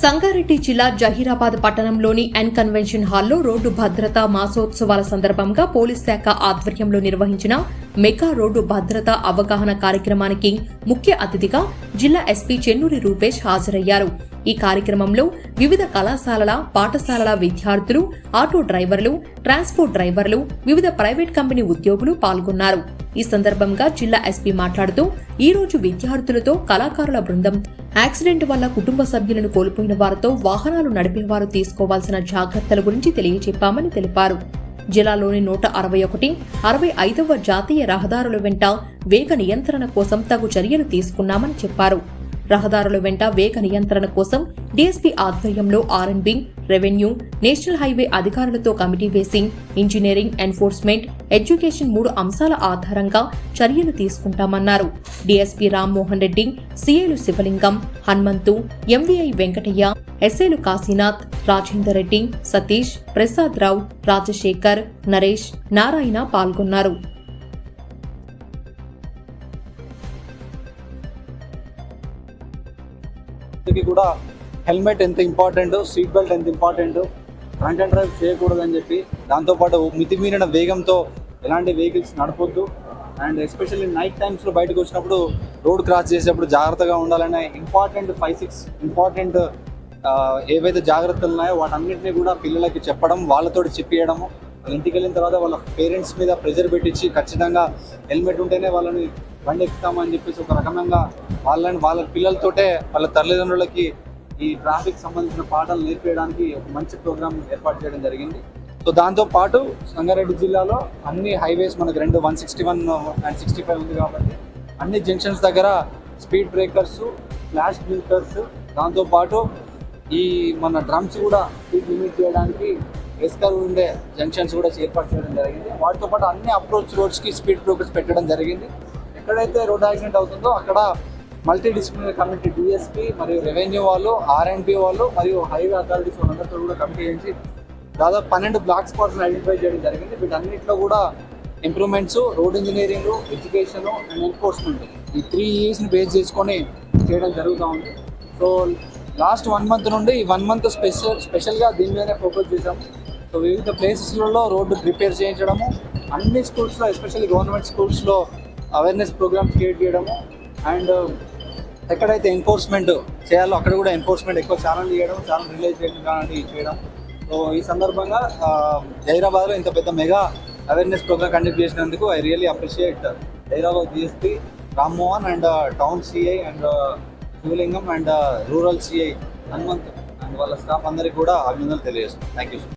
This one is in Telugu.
సంగారెడ్డి జిల్లా జహీరాబాద్ పట్టణంలోని ఎన్ కన్వెన్షన్ హాల్లో రోడ్డు భద్రతా మాసోత్సవాల సందర్భంగా పోలీస్ శాఖ ఆధ్వర్యంలో నిర్వహించిన మెగా రోడ్డు భద్రతా అవగాహన కార్యక్రమానికి ముఖ్య అతిథిగా జిల్లా ఎస్పీ చెన్నూరి రూపేష్ హాజరయ్యారు. ఈ కార్యక్రమంలో వివిధ కళాశాలల, పాఠశాలల విద్యార్థులు, ఆటో డ్రైవర్లు, ట్రాన్స్పోర్ట్ డ్రైవర్లు, వివిధ ప్రైవేట్ కంపెనీ ఉద్యోగులు పాల్గొన్నారు. ఈ సందర్భంగా జిల్లా ఎస్పీ మాట్లాడుతూ ఈ రోజు విద్యార్థులతో కళాకారుల బృందం యాక్సిడెంట్ వల్ల కుటుంబ సభ్యులను కోల్పోయిన వారితో వాహనాలు నడిపేవారు తీసుకోవాల్సిన జాగ్రత్తల గురించి తెలియజెప్పామని తెలిపారు. జిల్లాలోని 161, 65వ జాతీయ రహదారుల వెంట వేగ నియంత్రణ కోసం తగు చర్యలు తీసుకున్నామని చెప్పారు. రహదారుల వెంట వేగ నియంత్రణ కోసం డీఎస్పీ ఆధ్వర్యంలో ఆర్ఎండ్బి, రెవెన్యూ, నేషనల్ హైవే అధికారులతో కమిటీ వేసి ఇంజనీరింగ్, ఎన్ఫోర్స్మెంట్, ఎడ్యుకేషన్ 3 అంశాల ఆధారంగా చర్యలు తీసుకుంటామన్నారు. డీఎస్పీ రామ్మోహన్ రెడ్డి, సీఏలు శివలింగం, హనుమంతు, ఎంవీఐ వెంకటయ్య, ఎస్ఏలు కాశీనాథ్, రాజేందర్ రెడ్డి, సతీష్, ప్రసాద్ రావు, రాజశేఖర్, నరేష్, నారాయణ పాల్గొన్నారు. కూడా హెల్మెట్ ఎంత ఇంపార్టెంట్, సీట్ బెల్ట్ ఎంత ఇంపార్టెంట్, డ్రంక్ అండ్ డ్రైవ్ చేయకూడదని చెప్పి, దాంతోపాటు మితిమీరిన వేగంతో ఎలాంటి వెహికల్స్ నడపొద్దు, అండ్ ఎస్పెషల్లీ నైట్ టైమ్స్లో బయటకు వచ్చినప్పుడు రోడ్ క్రాస్ చేసేటప్పుడు జాగ్రత్తగా ఉండాలనే ఇంపార్టెంట్ 5-6 ఇంపార్టెంట్ ఏవైతే జాగ్రత్తలు ఉన్నాయో వాటన్నింటినీ కూడా పిల్లలకి చెప్పడం, వాళ్ళతోటి చెప్పియడము, ఇంటికి వెళ్ళిన తర్వాత వాళ్ళ పేరెంట్స్ మీద ప్రెజర్ పెట్టించి ఖచ్చితంగా హెల్మెట్ ఉంటేనే వాళ్ళని బండి ఎక్కుతామని చెప్పేసి ఒక రకంగా వాళ్ళ పిల్లలతోటే వాళ్ళ తల్లిదండ్రులకి ఈ ట్రాఫిక్ సంబంధించిన పాఠాలు నేర్పించడానికి ఒక మంచి ప్రోగ్రామ్ ఏర్పాటు చేయడం జరిగింది. సో దాంతోపాటు సంగారెడ్డి జిల్లాలో అన్ని హైవేస్ మనకు 161 and 65 ఉంది కాబట్టి అన్ని జంక్షన్స్ దగ్గర స్పీడ్ బ్రేకర్స్, ఫ్లాష్ బ్లింకర్స్, దాంతోపాటు ఈ మన డ్రమ్స్ కూడా స్పీడ్ లిమిట్ చేయడానికి ఎస్కర్ ఉండే జంక్షన్స్ కూడా ఏర్పాటు చేయడం జరిగింది. వాటితో పాటు అన్ని అప్రోచ్ రోడ్స్కి స్పీడ్ బ్రేకర్స్ పెట్టడం జరిగింది. ఎక్కడైతే రోడ్ యాక్సిడెంట్ అవుతుందో అక్కడ మల్టీ డిసిప్లినరీ కమిటీ, డిఎస్పీ మరియు రెవెన్యూ వాళ్ళు, ఆర్ఎండ్బి వాళ్ళు మరియు హైవే అథారిటీస్ వాళ్ళందరితో కూడా కమిటీ చేసి దాదాపు 12 బ్లాక్ స్పాట్స్ని ఐడెంటిఫై చేయడం జరిగింది. వీటన్నిటిలో కూడా improvements, road engineering, education and enforcement, ఈ 3 E's బేస్ చేసుకొని చేయడం జరుగుతూ ఉంది. సో లాస్ట్ 1 month నుండి ఈ 1 month స్పెషల్గా దీని మీదనే ఫోకస్ చేశాము. సో వివిధ ప్లేసెస్లలో రోడ్డు ప్రిపేర్ చేయించడము, అన్ని స్కూల్స్లో ఎస్పెషల్లీ గవర్నమెంట్ స్కూల్స్లో అవేర్నెస్ ప్రోగ్రామ్స్ క్రియేట్ చేయడము, అండ్ ఎక్కడైతే ఎన్ఫోర్స్మెంట్ చేయాలో అక్కడ కూడా ఎన్ఫోర్స్మెంట్ ఎక్కువ ఛానల్ చేయడం, ఛానల్ రిలీజ్ చేయడం. సో ఈ సందర్భంగా జహీరాబాద్లో ఇంత పెద్ద మెగా అవేర్నెస్ ప్రోగ్రామ్ కండక్ట్ చేసినందుకు I really appreciate Zaheerabad DSP Rammohan and town CI and Shivalingam and rural CI Hanumanth and వాళ్ళ స్టాఫ్ అందరికీ కూడా అభినందనలు తెలియజేస్తున్నాను. Thank you.